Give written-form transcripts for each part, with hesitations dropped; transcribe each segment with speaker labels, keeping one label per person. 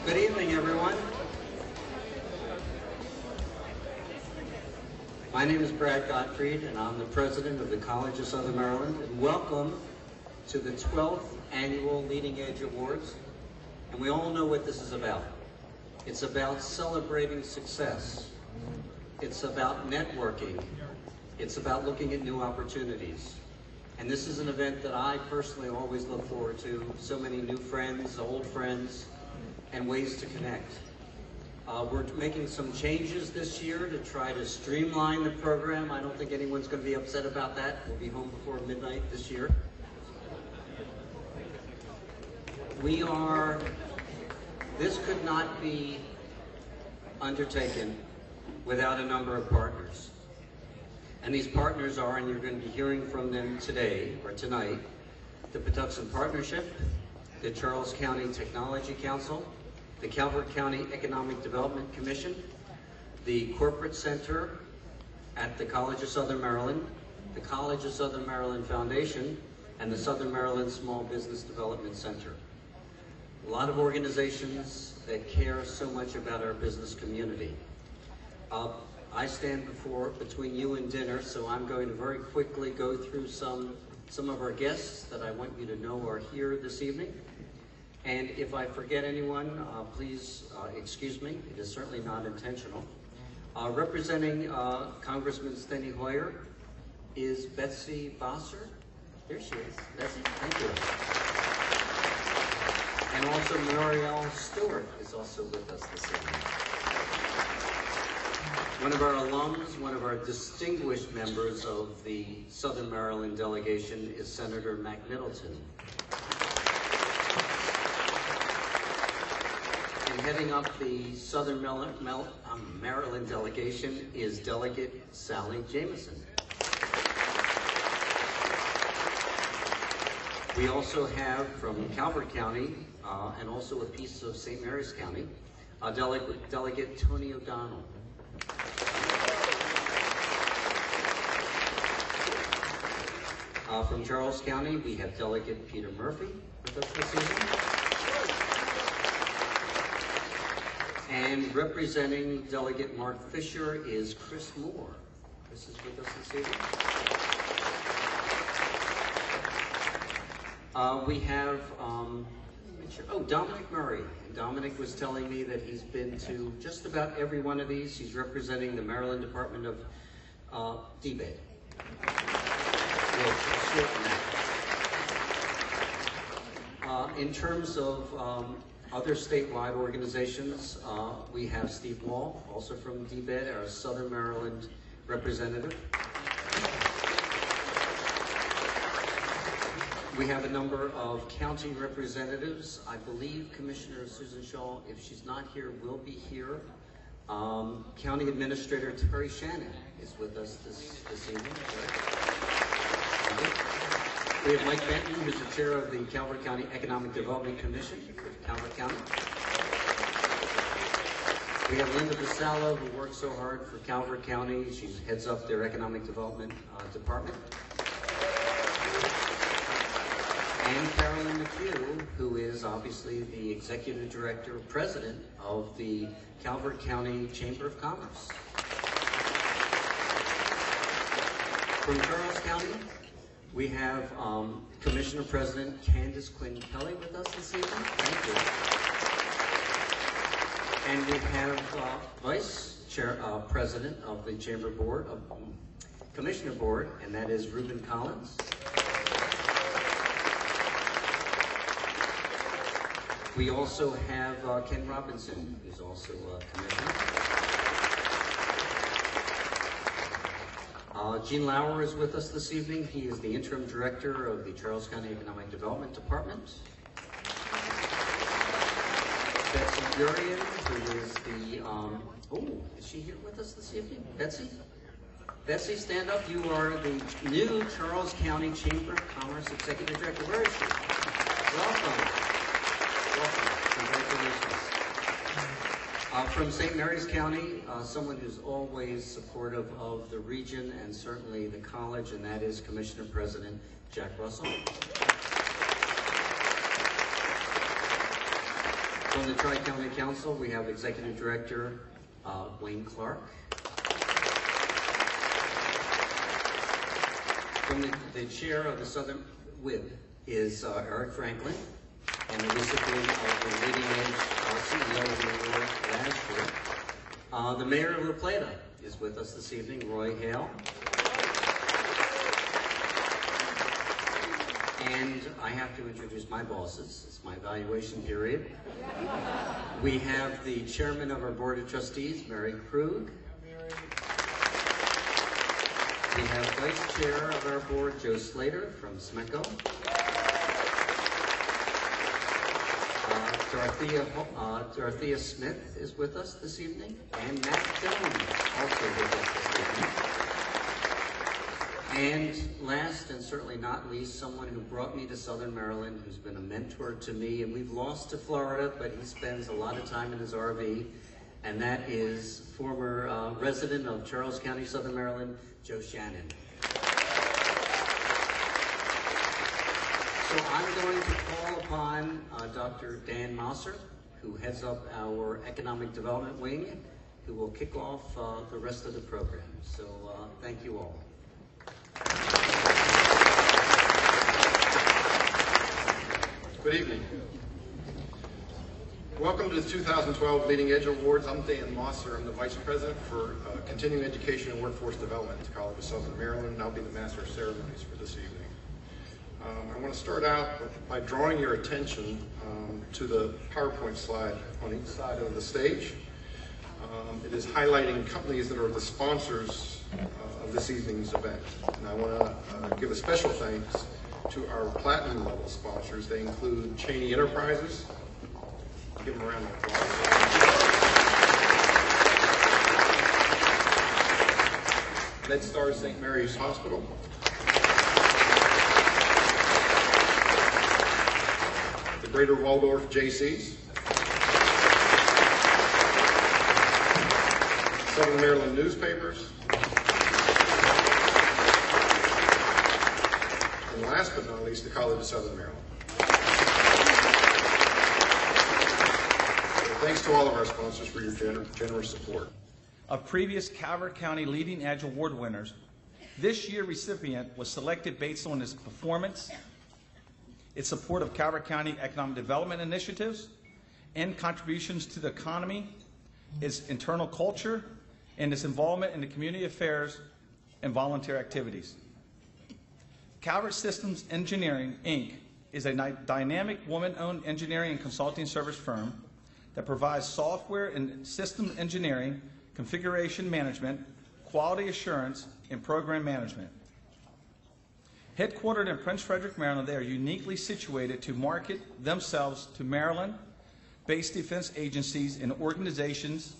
Speaker 1: Good evening, everyone. My name is Brad Gottfried, and I'm the president of the College of Southern Maryland. And welcome to the 12th Annual Leading Edge Awards. And we all know what this is about. It's about celebrating success. It's about networking. It's about looking at new opportunities. And this is an event that I personally always look forward to. So many new friends, old friends, and ways to connect. We're making some changes this year to try to streamline the program. I don't think anyone's going to be upset about that. We'll be home before midnight this year. This could not be undertaken without a number of partners. And these partners are, and you're going to be hearing from them today or tonight, the Patuxent Partnership, the Charles County Technology Council, the Calvert County Economic Development Commission, the Corporate Center at the College of Southern Maryland, the College of Southern Maryland Foundation, and the Southern Maryland Small Business Development Center. A lot of organizations that care so much about our business community. I stand between you and dinner, so I'm going to very quickly go through some of our guests that I want you to know are here this evening. And if I forget anyone, please excuse me. It is certainly not intentional. Representing Congressman Steny Hoyer is Betsy Bosser. There she is. Betsy, thank you. And also Muriel Stewart is also with us this evening. One of our alums, one of our distinguished members of the Southern Maryland delegation is Senator Mac Middleton. And heading up the Southern Maryland delegation is Delegate Sally Jameson. We also have from Calvert County, and also a piece of St. Mary's County, Delegate Tony O'Donnell. From Charles County, we have Delegate Peter Murphy with us this evening. And representing Delegate Mark Fisher is Chris Moore. Chris is with us this evening. We have, Dominic Murray. And Dominic was telling me that he's been to just about every one of these. He's representing the Maryland Department of DBED. In terms of other statewide organizations, we have Steve Wall, also from DBED, our Southern Maryland representative. We have a number of county representatives. I believe Commissioner Susan Shaw, if she's not here, will be here. County Administrator Terry Shannon is with us this evening. We have Mike Benton, who's the chair of the Calvert County Economic Development Commission for Calvert County. We have Linda Basallo, who works so hard for Calvert County. She heads up their Economic Development Department. And Carolyn McHugh, who is obviously the Executive Director, President of the Calvert County Chamber of Commerce. From Charles County, we have Commissioner President Candace Quinn Kelly with us this evening. Thank you. And we have Vice Chair, President of the Chamber Board, Commissioner Board, and that is Reuben Collins. We also have Ken Robinson, who's also a commissioner. Gene Lauer is with us this evening. He is the interim director of the Charles County Economic Development Department. Betsy Gurian, who is the, is she here with us this evening? Betsy? Betsy, stand up. You are the new Charles County Chamber of Commerce Executive Director. Where is she? Welcome. Congratulations. From St. Mary's County, someone who's always supportive of the region and certainly the college, and that is Commissioner President Jack Russell. From the Tri-County Council, we have Executive Director Wayne Clark. From the chair of the Southern WIB is Eric Franklin, and the recipient of the Leading Edge CEO of the award last year. The mayor of La Plata is with us this evening, Roy Hale. And I have to introduce my bosses. It's my evaluation period. We have the chairman of our board of trustees, Mary Krug. We have vice chair of our board, Joe Slater from SMECO. Dorothea Smith is with us this evening, and Matt Jones also with us this evening. And last and certainly not least, someone who brought me to Southern Maryland, who's been a mentor to me, and we've lost to Florida, but he spends a lot of time in his RV, and that is former resident of Charles County, Southern Maryland, Joe Shannon. So I'm going to call upon Dr. Dan Mosser, who heads up our Economic Development Wing, who will kick off the rest of the program. So thank you all.
Speaker 2: Good evening. Welcome to the 2012 Leading Edge Awards. I'm Dan Mosser. I'm the Vice President for Continuing Education and Workforce Development at the College of Southern Maryland, and I'll be the Master of Ceremonies for this evening. I want to start out by drawing your attention to the PowerPoint slide on each side of the stage. It is highlighting companies that are the sponsors of this evening's event. And I want to give a special thanks to our platinum level sponsors. They include Cheney Enterprises. Give them a round of applause. MedStar St. Mary's Hospital. The Greater Waldorf JCs. Southern Maryland Newspapers. And last but not least, the College of Southern Maryland. Thanks to all of our sponsors for your generous support.
Speaker 3: Of previous Calvert County Leading Edge Award winners, this year's recipient was selected based on its performance, its support of Calvert County economic development initiatives, and contributions to the economy, its internal culture, and its involvement in the community affairs and volunteer activities. Calvert Systems Engineering, Inc. is a dynamic woman-owned engineering and consulting service firm that provides software and system engineering, configuration management, quality assurance, and program management. Headquartered in Prince Frederick, Maryland, they are uniquely situated to market themselves to Maryland-based defense agencies and organizations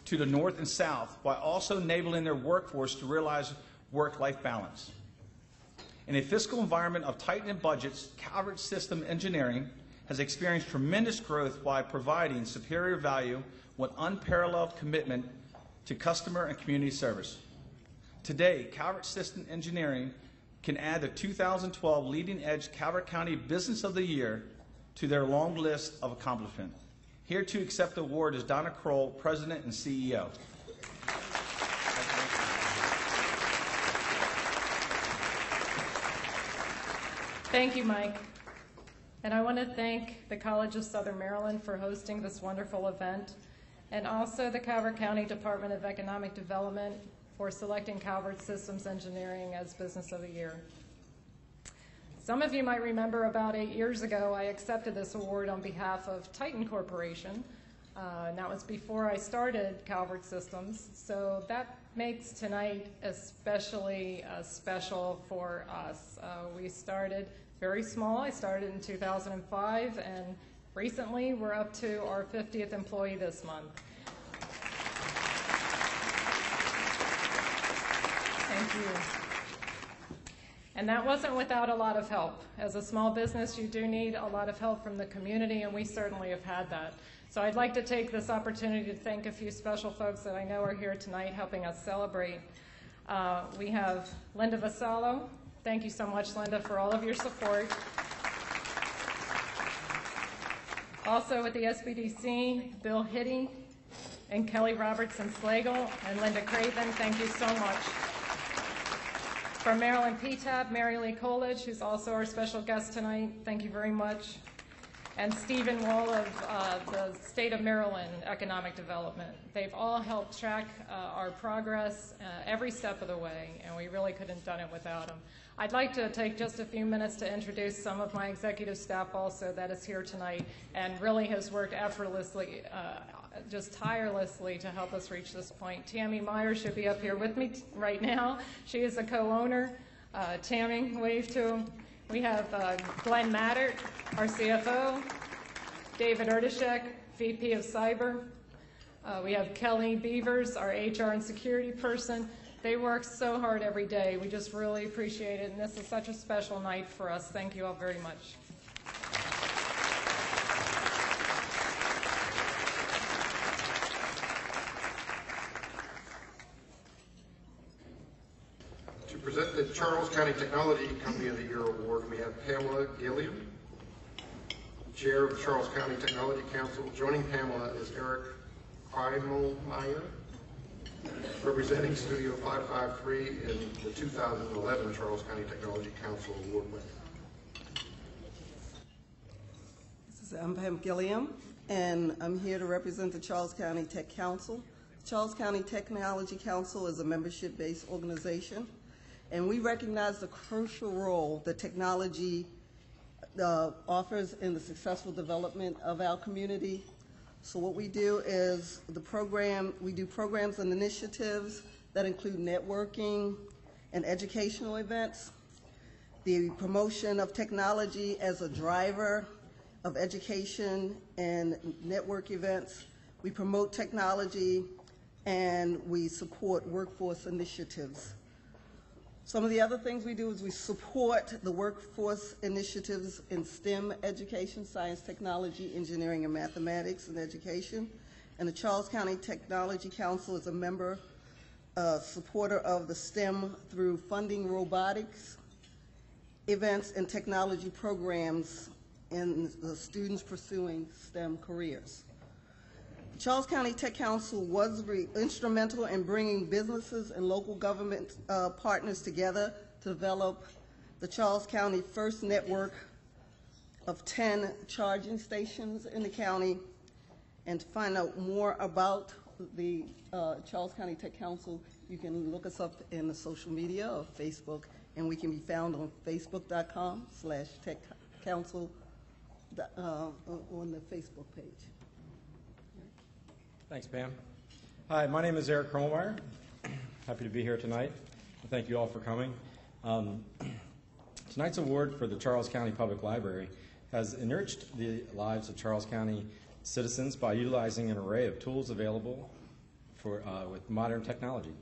Speaker 3: to the north and south, while also enabling their workforce to realize work-life balance. In a fiscal environment of tightening budgets, Calvert System Engineering has experienced tremendous growth while providing superior value with unparalleled commitment to customer and community service. Today, Calvert System Engineering can add the 2012 Leading Edge Calvert County Business of the Year to their long list of accomplishments. Here to accept the award is Donna Kroll, President and CEO.
Speaker 4: Thank you, Mike. And I want to thank the College of Southern Maryland for hosting this wonderful event, and also the Calvert County Department of Economic Development for selecting Calvert Systems Engineering as Business of the Year. Some of you might remember about 8 years ago, I accepted this award on behalf of Titan Corporation, and that was before I started Calvert Systems. So that makes tonight especially special for us. We started very small. I started in 2005, and recently we're up to our 50th employee this month. Thank you. And that wasn't without a lot of help. As a small business, you do need a lot of help from the community, and we certainly have had that. So I'd like to take this opportunity to thank a few special folks that I know are here tonight helping us celebrate. We have Linda Vasallo. Thank you so much, Linda, for all of your support. Also with the SBDC, Bill Hitty and Kelly Robertson-Slagle and Linda Craven, thank you so much. From Maryland PTAB, Mary Lee Coolidge, who's also our special guest tonight, thank you very much. And Stephen Wall of the State of Maryland Economic Development. They've all helped track our progress every step of the way, and we really couldn't have done it without them. I'd like to take just a few minutes to introduce some of my executive staff also that is here tonight and really has worked effortlessly, just tirelessly to help us reach this point. Tammy Meyer should be up here with me right now. She is a co-owner. Tammy, wave to him. We have Glenn Mattert, our CFO, David Erdeshek, VP of Cyber. We have Kelly Beavers, our HR and security person. They work so hard every day. We just really appreciate it, and this is such a special night for us. Thank you all very much.
Speaker 2: To present the Charles County Technology Company of the Year Award, we have Pamela Gilliam, Chair of the Charles County Technology Council. Joining Pamela is Eric Kreimelmeyer, representing Studio 553 in the 2011 Charles County Technology Council Award winner.
Speaker 5: I'm Pam Gilliam, and I'm here to represent the Charles County Tech Council. The Charles County Technology Council is a membership-based organization, and we recognize the crucial role that technology offers in the successful development of our community. So what we do is we do programs and initiatives that include networking and educational events, the promotion of technology as a driver of education and network events. We promote technology and we support workforce initiatives. Some of the other things we do is we support the workforce initiatives in STEM education, science, technology, engineering, and mathematics and education. And the Charles County Technology Council is a member, supporter of the STEM through funding robotics, events, and technology programs in the students pursuing STEM careers. The Charles County Tech Council was instrumental in bringing businesses and local government partners together to develop the Charles County first network of 10 charging stations in the county. And to find out more about the Charles County Tech Council, you can look us up in the social media or Facebook, and we can be found on facebook.com/techcouncil on the Facebook page.
Speaker 6: Thanks, Pam. Hi, my name is Eric Krollmeyer. Happy to be here tonight. Thank you all for coming. Tonight's award for the Charles County Public Library has enriched the lives of Charles County citizens by utilizing an array of tools available with modern technology.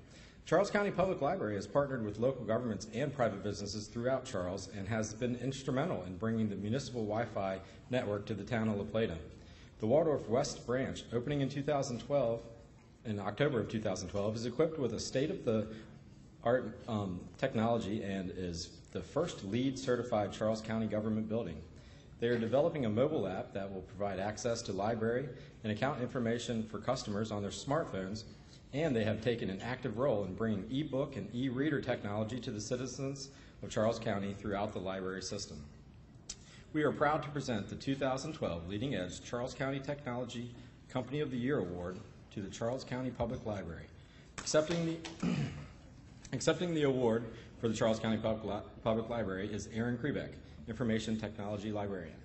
Speaker 6: Charles County Public Library has partnered with local governments and private businesses throughout Charles and has been instrumental in bringing the municipal Wi-Fi network to the town of La Plata. The Waldorf West branch, opening in October of 2012, is equipped with a state-of-the-art technology and is the first LEED certified Charles County government building. They are developing a mobile app that will provide access to library and account information for customers on their smartphones, and they have taken an active role in bringing e-book and e-reader technology to the citizens of Charles County throughout the library system. We are proud to present the 2012 Leading Edge Charles County Technology Company of the Year Award to the Charles County Public Library. Accepting the award for the Charles County Public Library is Aaron Krebeck, Information Technology Librarian.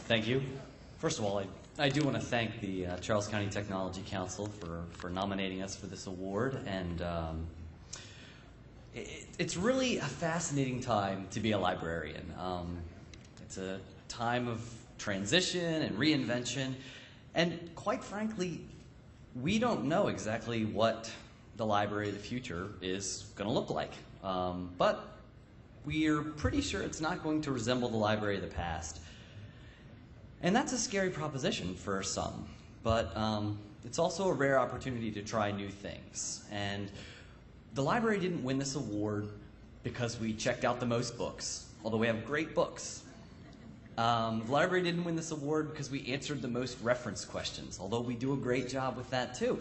Speaker 7: Thank you. First of all, I do want to thank the Charles County Technology Council for nominating us for this award, and it's really a fascinating time to be a librarian. It's a time of transition and reinvention, and quite frankly, we don't know exactly what the library of the future is going to look like, but we're pretty sure it's not going to resemble the library of the past. And that's a scary proposition for some, but it's also a rare opportunity to try new things. And the library didn't win this award because we checked out the most books, although we have great books. The library didn't win this award because we answered the most reference questions, although we do a great job with that too.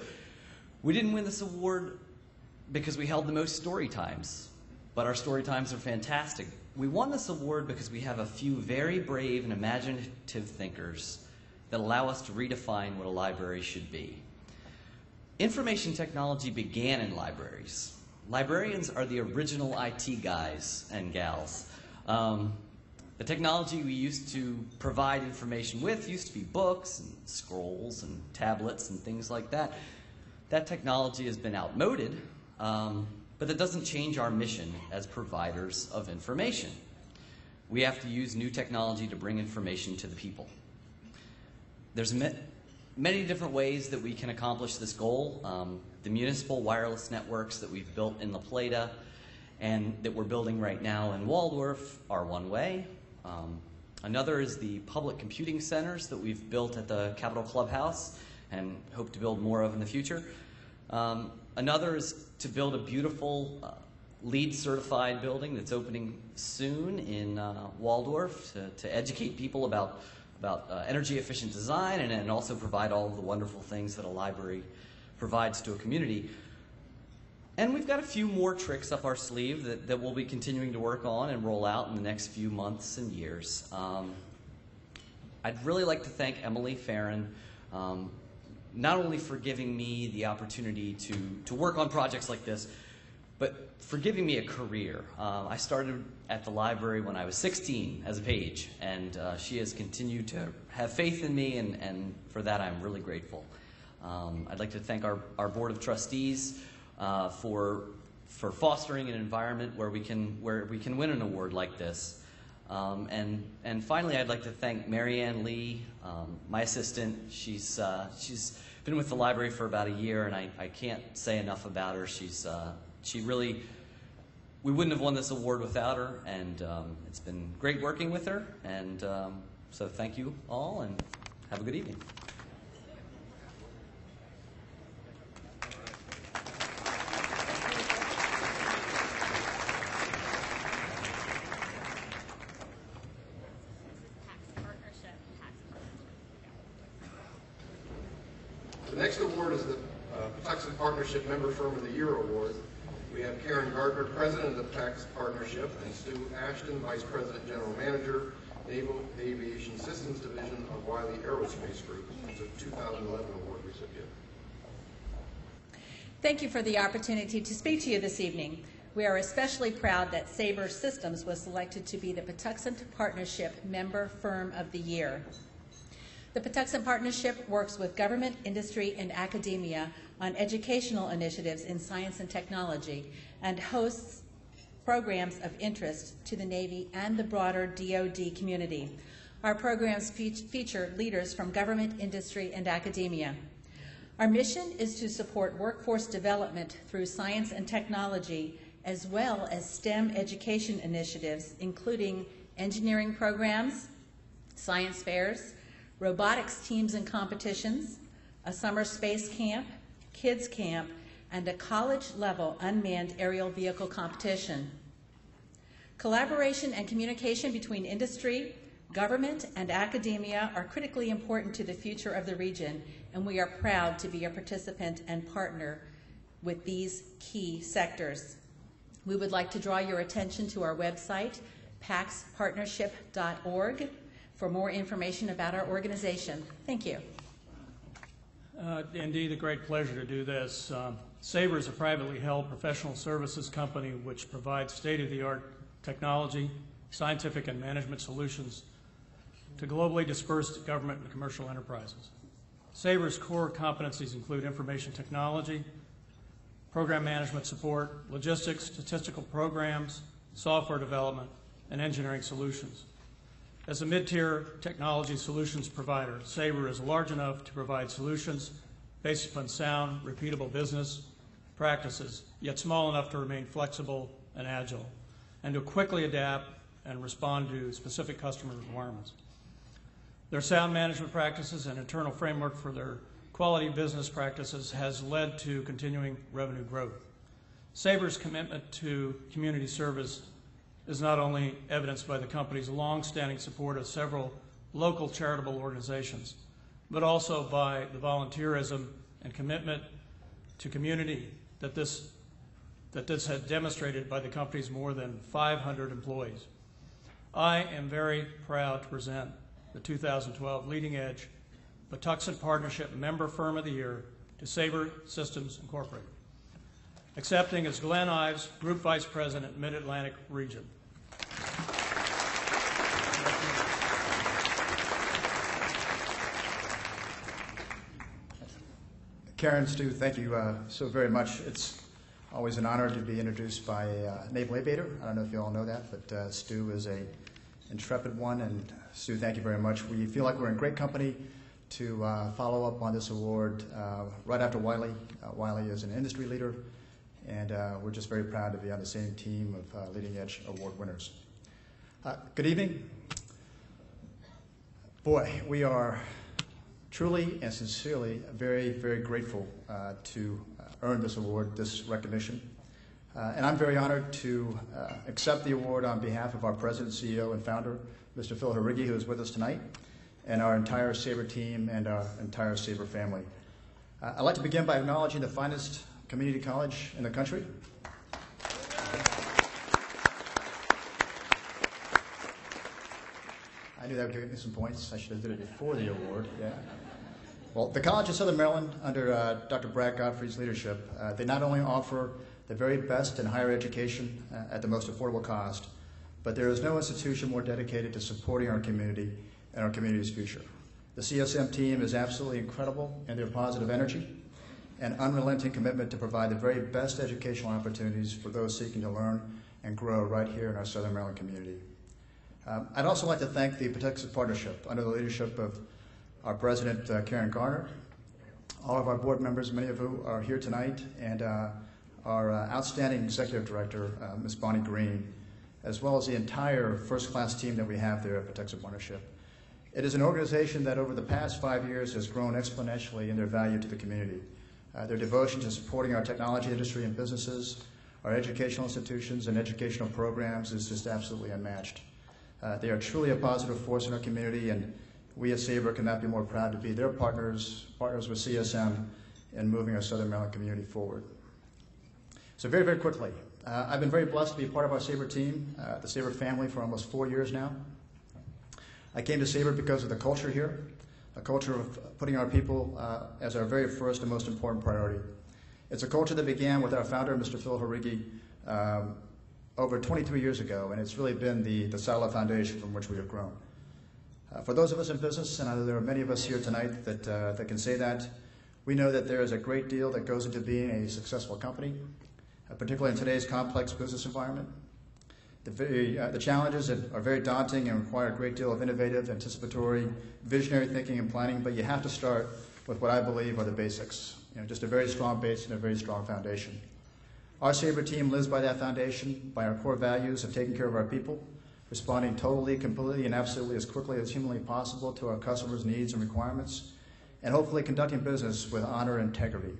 Speaker 7: We didn't win this award because we held the most story times, but our story times are fantastic. We won this award because we have a few very brave and imaginative thinkers that allow us to redefine what a library should be. Information technology began in libraries. Librarians are the original IT guys and gals. The technology we used to provide information with used to be books and scrolls and tablets and things like that. That technology has been outmoded, but that doesn't change our mission as providers of information. We have to use new technology to bring information to the people. There's many different ways that we can accomplish this goal. The municipal wireless networks that we've built in La Plata and that we're building right now in Waldorf are one way. Another is the public computing centers that we've built at the Capitol Clubhouse and hope to build more of in the future. Another is to build a beautiful LEED certified building that's opening soon in Waldorf to educate people about energy efficient design and also provide all of the wonderful things that a library provides to a community. And we've got a few more tricks up our sleeve that we'll be continuing to work on and roll out in the next few months and years. I'd really like to thank Emily Farron, not only for giving me the opportunity to work on projects like this, but for giving me a career. I started at the library when I was 16 as a page, and she has continued to have faith in me, and for that I'm really grateful. I'd like to thank our Board of Trustees for fostering an environment where we can win an award like this. And finally, I'd like to thank Marianne Lee, my assistant. She's been with the library for about a year, and I can't say enough about her. She really, we wouldn't have won this award without her, and it's been great working with her. And so thank you all, and have a good evening.
Speaker 2: The next award is the Patuxent Partnership Member Firm of the Year Award. We have Karen Gardner, President of the Patuxent Partnership, and Stu Ashton, Vice President, General Manager, Naval Aviation Systems Division of Wiley Aerospace Group. It's a 2011 award recipient.
Speaker 8: Thank you for the opportunity to speak to you this evening. We are especially proud that Sabre Systems was selected to be the Patuxent Partnership Member Firm of the Year. The Patuxent Partnership works with government, industry, and academia on educational initiatives in science and technology and hosts programs of interest to the Navy and the broader DoD community. Our programs feature leaders from government, industry, and academia. Our mission is to support workforce development through science and technology, as well as STEM education initiatives, including engineering programs, science fairs, robotics teams and competitions, a summer space camp, kids camp, and a college-level unmanned aerial vehicle competition. Collaboration and communication between industry, government, and academia are critically important to the future of the region, and we are proud to be a participant and partner with these key sectors. We would like to draw your attention to our website, paxpartnership.org, for more information about our organization. Thank you.
Speaker 9: Indeed, a great pleasure to do this. Sabre is a privately held professional services company which provides state-of-the-art technology, scientific and management solutions to globally dispersed government and commercial enterprises. Sabre's core competencies include information technology, program management support, logistics, statistical programs, software development, and engineering solutions. As a mid-tier technology solutions provider, Sabre is large enough to provide solutions based upon sound, repeatable business practices, yet small enough to remain flexible and agile, and to quickly adapt and respond to specific customer requirements. Their sound management practices and internal framework for their quality business practices has led to continuing revenue growth. Saber's commitment to community service is not only evidenced by the company's long-standing support of several local charitable organizations, but also by the volunteerism and commitment to community that this had demonstrated by the company's more than 500 employees. I am very proud to present the 2012 Leading Edge Patuxent Partnership Member Firm of the Year to Saber Systems Incorporated. Accepting is Glenn Ives, Group Vice President, Mid-Atlantic Region.
Speaker 10: Karen, Stu, thank you so very much. It's always an honor to be introduced by a naval aviator. I don't know if you all know that, but Stu is an intrepid one. And Stu, thank you very much. We feel like we're in great company to follow up on this award right after Wiley. Wiley is an industry leader, and we're just very proud to be on the same team of Leading Edge Award winners. Good evening. Boy, we are truly and sincerely very, very grateful to earn this award, this recognition. And I'm very honored to accept the award on behalf of our President, CEO, and founder, Mr. Phil Harigi, who is with us tonight, and our entire Saber team and our entire Saber family. I'd like to begin by acknowledging the finest community college in the country. I knew that would give me some points. I should have did it before the award. Yeah. Well, the College of Southern Maryland, under Dr. Brad Godfrey's leadership, they not only offer the very best in higher education at the most affordable cost, but there is no institution more dedicated to supporting our community and our community's future. The CSM team is absolutely incredible in their positive energy and unrelenting commitment to provide the very best educational opportunities for those seeking to learn and grow right here in our Southern Maryland community. I'd also like to thank the Patuxent Partnership under the leadership of our President, Karen Garner, all of our board members, many of who are here tonight, and our outstanding Executive Director, Ms. Bonnie Green, as well as the entire first-class team that we have there at Patuxent Partnership. It is an organization that over the past 5 years has grown exponentially in their value to the community. Their devotion to supporting our technology industry and businesses, our educational institutions and educational programs is just absolutely unmatched. They are truly a positive force in our community, and we at Saber cannot be more proud to be their partners with CSM in moving our Southern Maryland community forward. So very, very quickly, I've been very blessed to be part of our Saber team, the Saber family, for almost 4 years now. I came to Saber because of the culture here, a culture of putting our people as our very first and most important priority. It's a culture that began with our founder, Mr. Phil Harigi, over 23 years ago, and it's really been the solid foundation from which we have grown. For those of us in business, and I know there are many of us here tonight that can say that, we know that there is a great deal that goes into being a successful company, particularly in today's complex business environment. The challenges are very daunting and require a great deal of innovative, anticipatory, visionary thinking and planning, but you have to start with what I believe are the basics. Just a very strong base and a very strong foundation. Our Saber team lives by that foundation, by our core values of taking care of our people, responding totally, completely, and absolutely as quickly as humanly possible to our customers' needs and requirements, and hopefully conducting business with honor and integrity.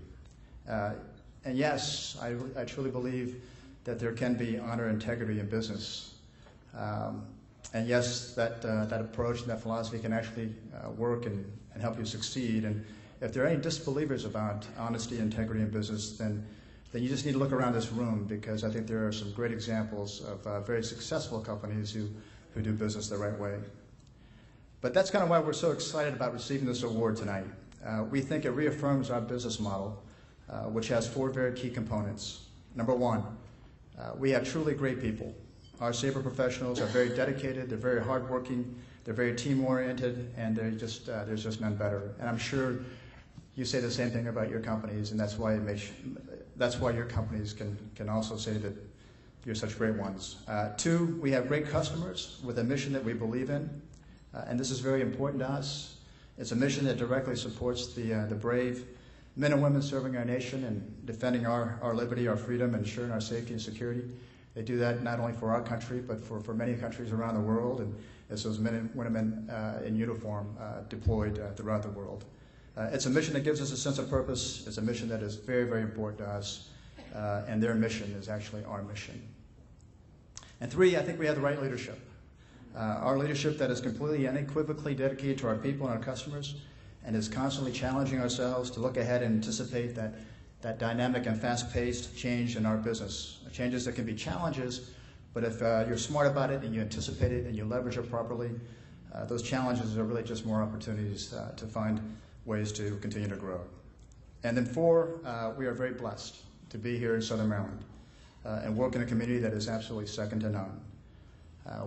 Speaker 10: And yes, I truly believe that there can be honor and integrity in business. And yes, that approach and that philosophy can actually work and help you succeed. And if there are any disbelievers about honesty and integrity in business, then you just need to look around this room, because I think there are some great examples of very successful companies who do business the right way. But that's kind of why we're so excited about receiving this award tonight. We think it reaffirms our business model, which has 4 very key components. Number 1, we have truly great people. Our Saber professionals are very dedicated, they're very hardworking, they're very team-oriented, and there's just none better. And I'm sure you say the same thing about your companies, and that's why your companies can also say that you're such great ones. 2, we have great customers with a mission that we believe in, and this is very important to us. It's a mission that directly supports the brave men and women serving our nation and defending our liberty, our freedom, and ensuring our safety and security. They do that not only for our country, but for many countries around the world, and as those men and women in uniform deployed throughout the world. It's a mission that gives us a sense of purpose. It's a mission that is very, very important to us. and their mission is actually our mission. And three, I think we have the right leadership. Our leadership that is completely unequivocally dedicated to our people and our customers and is constantly challenging ourselves to look ahead and anticipate that dynamic and fast-paced change in our business. Changes that can be challenges, but if you're smart about it and you anticipate it and you leverage it properly, those challenges are really just more opportunities to find ways to continue to grow. And then four, we are very blessed to be here in Southern Maryland and work in a community that is absolutely second to none.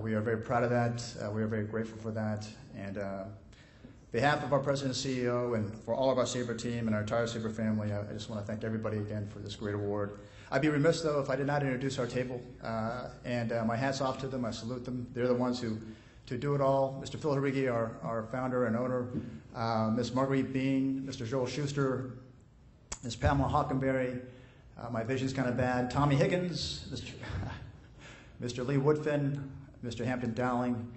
Speaker 10: We are very proud of that. We are very grateful for that. And on behalf of our President and CEO and for all of our Sabre team and our entire Sabre family, I just want to thank everybody again for this great award. I'd be remiss, though, if I did not introduce our table. My hat's off to them. I salute them. They're the ones who do it all. Mr. Phil Harigi, our founder and owner, Ms. Marguerite Bean, Mr. Joel Schuster, Ms. Pamela Hockenberry, my vision's kind of bad, Tommy Higgins, Mr. Lee Woodfin, Mr. Hampton Dowling,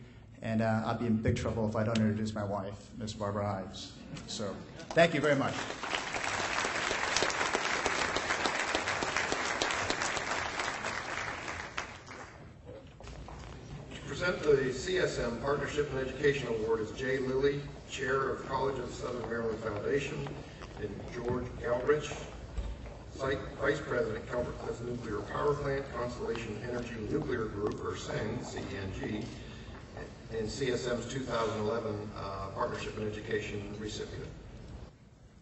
Speaker 10: and I'll be in big trouble if I don't introduce my wife, Ms. Barbara Ives. So thank you very much.
Speaker 2: To present the CSM Partnership and Education Award is Jay Lilly, Chair of College of Southern Maryland Foundation, and George Galbraith, Vice President, Calvert Nuclear Power Plant, Constellation Energy Nuclear Group, or CENG, CENG, and CSM's 2011 Partnership and Education recipient.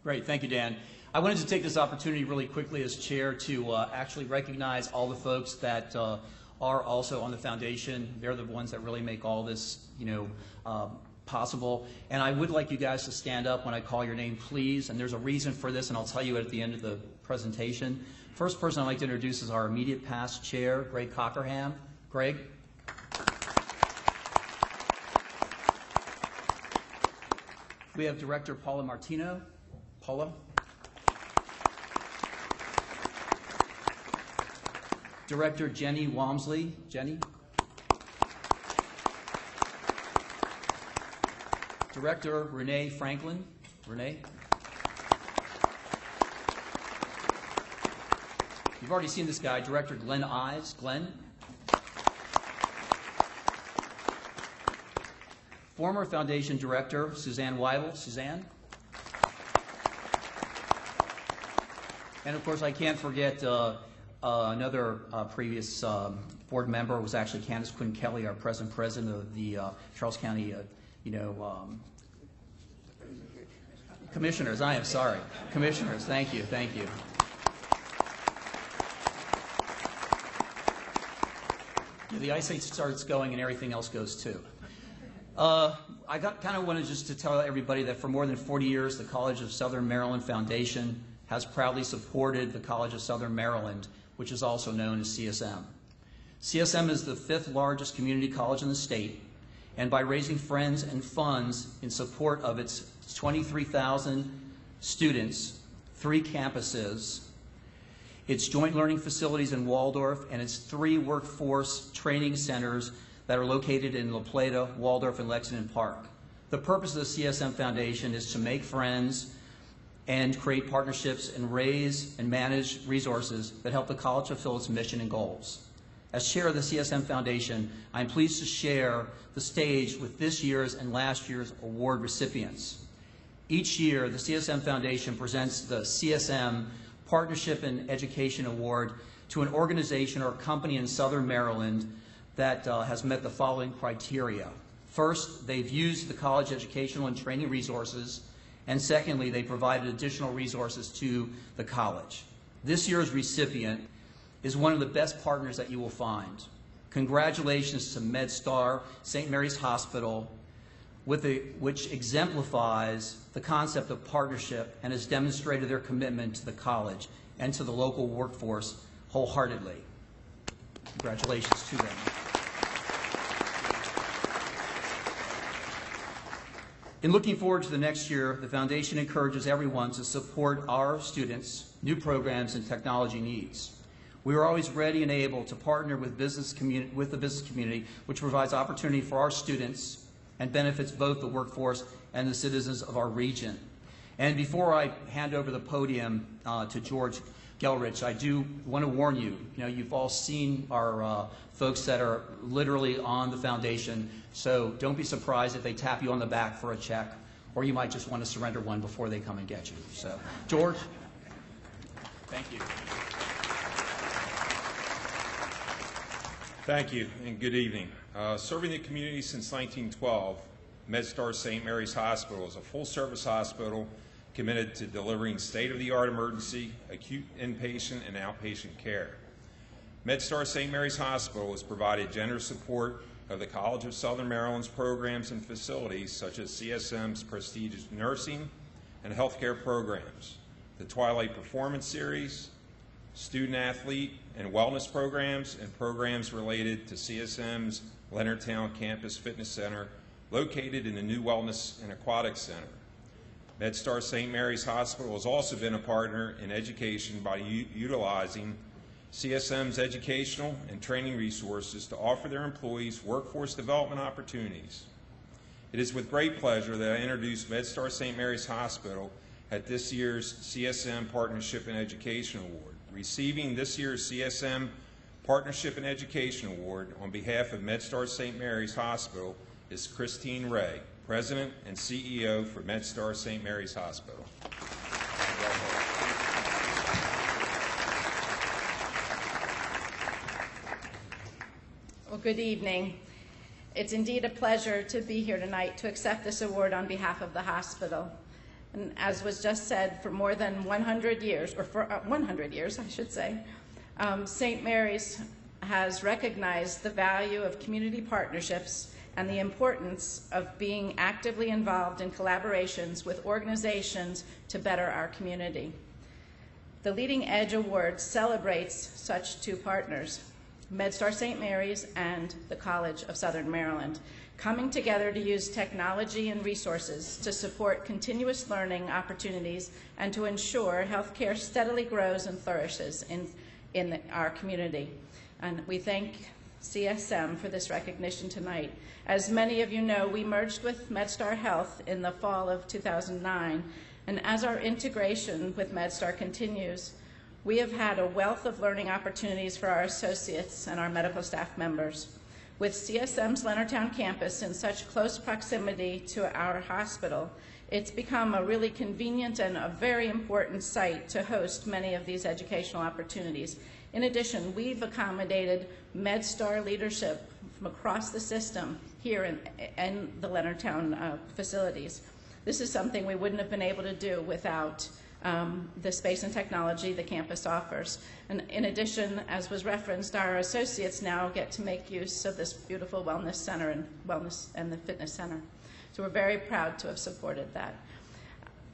Speaker 11: Great, thank you, Dan. I wanted to take this opportunity really quickly as chair to actually recognize all the folks that are also on the foundation. They're the ones that really make all this, possible. And I would like you guys to stand up when I call your name, please. And there's a reason for this, and I'll tell you at the end of the presentation. First person I'd like to introduce is our immediate past chair, Greg Cockerham. Greg. We have Director Paula Martino. Paula. Director Jenny Walmsley. Jenny. Director Renee Franklin. Renee. You've already seen this guy, Director Glenn Ives. Glenn. Former Foundation Director Suzanne Weibel. Suzanne. And of course, I can't forget another previous board member was actually Candace Quinn Kelly, our present president of the Charles County, commissioners. I am sorry, commissioners. Thank you, thank you. The Ice Age starts going and everything else goes too. I kind of wanted just to tell everybody that for more than 40 years, the College of Southern Maryland Foundation has proudly supported the College of Southern Maryland, which is also known as CSM. CSM is the 5th largest community college in the state, and by raising funds and funds in support of its 23,000 students, 3 campuses, its joint learning facilities in Waldorf, and its 3 workforce training centers that are located in La Plata, Waldorf, and Lexington Park. The purpose of the CSM Foundation is to make friends and create partnerships and raise and manage resources that help the college fulfill its mission and goals. As chair of the CSM Foundation, I'm pleased to share the stage with this year's and last year's award recipients. Each year, the CSM Foundation presents the CSM Partnership and Education Award to an organization or company in Southern Maryland that has met the following criteria. First, they've used the college educational and training resources, and secondly, they provided additional resources to the college. This year's recipient is one of the best partners that you will find. Congratulations to MedStar St. Mary's Hospital, which exemplifies the concept of partnership and has demonstrated their commitment to the college and to the local workforce wholeheartedly. Congratulations to them. In looking forward to the next year, the Foundation encourages everyone to support our students' new programs and technology needs. We are always ready and able to partner with the business community, which provides opportunity for our students and benefits both the workforce and the citizens of our region. And before I hand over the podium to George Gelrich, I do want to warn you, you've all seen our folks that are literally on the foundation, so don't be surprised if they tap you on the back for a check, or you might just want to surrender one before they come and get you. So, George? Thank you.
Speaker 12: Thank you, and good evening. Serving the community since 1912, MedStar St. Mary's Hospital is a full-service hospital committed to delivering state-of-the-art emergency, acute inpatient, and outpatient care. MedStar St. Mary's Hospital has provided generous support of the College of Southern Maryland's programs and facilities such as CSM's prestigious nursing and healthcare programs, the Twilight Performance Series, student-athlete and wellness programs, and programs related to CSM's Leonardtown Campus Fitness Center located in the new Wellness and Aquatics Center. MedStar St. Mary's Hospital has also been a partner in education by utilizing CSM's educational and training resources to offer their employees workforce development opportunities. It is with great pleasure that I introduce MedStar St. Mary's Hospital at this year's CSM Partnership in Education Award. Receiving this year's CSM Partnership in Education Award on behalf of MedStar St. Mary's Hospital is Christine Ray, President and CEO for MedStar St. Mary's Hospital.
Speaker 13: Well, good evening. It's indeed a pleasure to be here tonight to accept this award on behalf of the hospital. And as was just said, for more than 100 years, or for 100 years, I should say, St. Mary's has recognized the value of community partnerships and the importance of being actively involved in collaborations with organizations to better our community. The Leading Edge Award celebrates such two partners, MedStar St. Mary's and the College of Southern Maryland, coming together to use technology and resources to support continuous learning opportunities and to ensure healthcare steadily grows and flourishes in our community. And we thank CSM for this recognition tonight. As many of you know, we merged with MedStar Health in the fall of 2009, and as our integration with MedStar continues, we have had a wealth of learning opportunities for our associates and our medical staff members. With CSM's Leonardtown campus in such close proximity to our hospital, it's become a really convenient and a very important site to host many of these educational opportunities. In addition, we've accommodated MedStar leadership from across the system here in the Leonardtown facilities. This is something we wouldn't have been able to do without the space and technology the campus offers. And in addition, as was referenced, our associates now get to make use of this beautiful wellness center and the fitness center. So we're very proud to have supported that.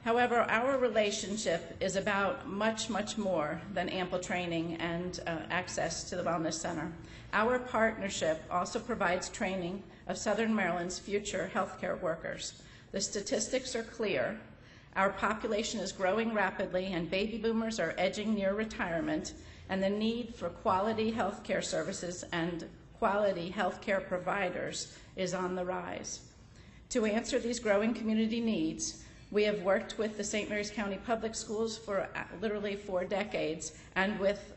Speaker 13: However, our relationship is about much, much more than ample training and access to the Wellness Center. Our partnership also provides training of Southern Maryland's future healthcare workers. The statistics are clear. Our population is growing rapidly, and baby boomers are edging near retirement, and the need for quality healthcare services and quality healthcare providers is on the rise. To answer these growing community needs, we have worked with the St. Mary's County Public Schools for literally 4 decades and with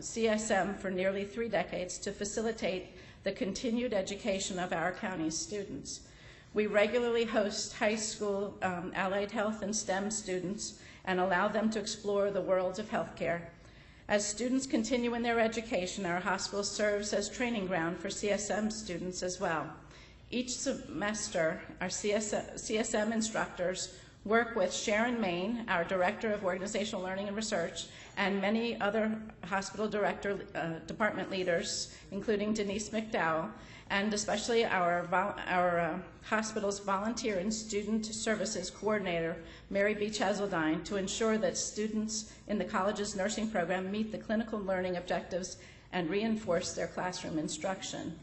Speaker 13: CSM for nearly 3 decades to facilitate the continued education of our county's students. We regularly host high school allied health and STEM students and allow them to explore the worlds of healthcare. As students continue in their education, our hospital serves as training ground for CSM students as well. Each semester, our CSM instructors work with Sharon Main, our Director of Organizational Learning and Research, and many other hospital department leaders, including Denise McDowell, and especially our hospital's volunteer and student services coordinator, Mary B. Cheseldine, to ensure that students in the college's nursing program meet the clinical learning objectives and reinforce their classroom instruction.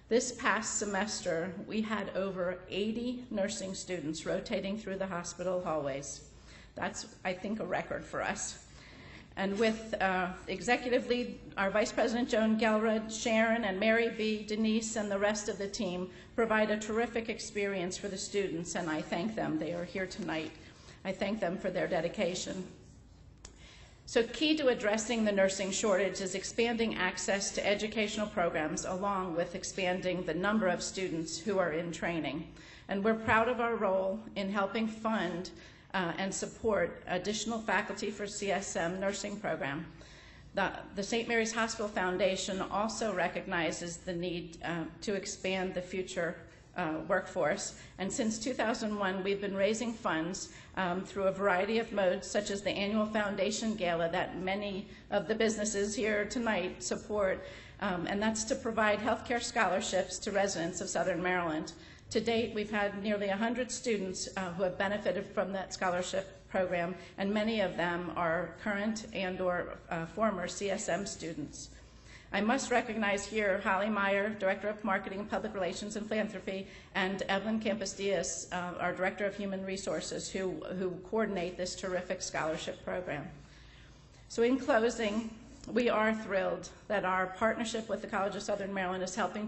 Speaker 13: This past semester, we had over 80 nursing students rotating through the hospital hallways. That's, I think, a record for us. And with executive lead, our Vice President Joan Gelrud, Sharon, and Mary B., Denise, and the rest of the team provide a terrific experience for the students, and I thank them. They are here tonight. I thank them for their dedication. So key to addressing the nursing shortage is expanding access to educational programs along with expanding the number of students who are in training. And we're proud of our role in helping fund and support additional faculty for CSM nursing program. The St. Mary's Hospital Foundation also recognizes the need to expand the future workforce. And since 2001, we've been raising funds through a variety of modes, such as the annual foundation gala that many of the businesses here tonight support, and that's to provide healthcare scholarships to residents of Southern Maryland. To date, we've had nearly 100 students who have benefited from that scholarship program, and many of them are current and or former CSM students. I must recognize here Holly Meyer, Director of Marketing and Public Relations and Philanthropy, and Evelyn Campos-Diaz, our Director of Human Resources, who coordinate this terrific scholarship program. So in closing, we are thrilled that our partnership with the College of Southern Maryland is helping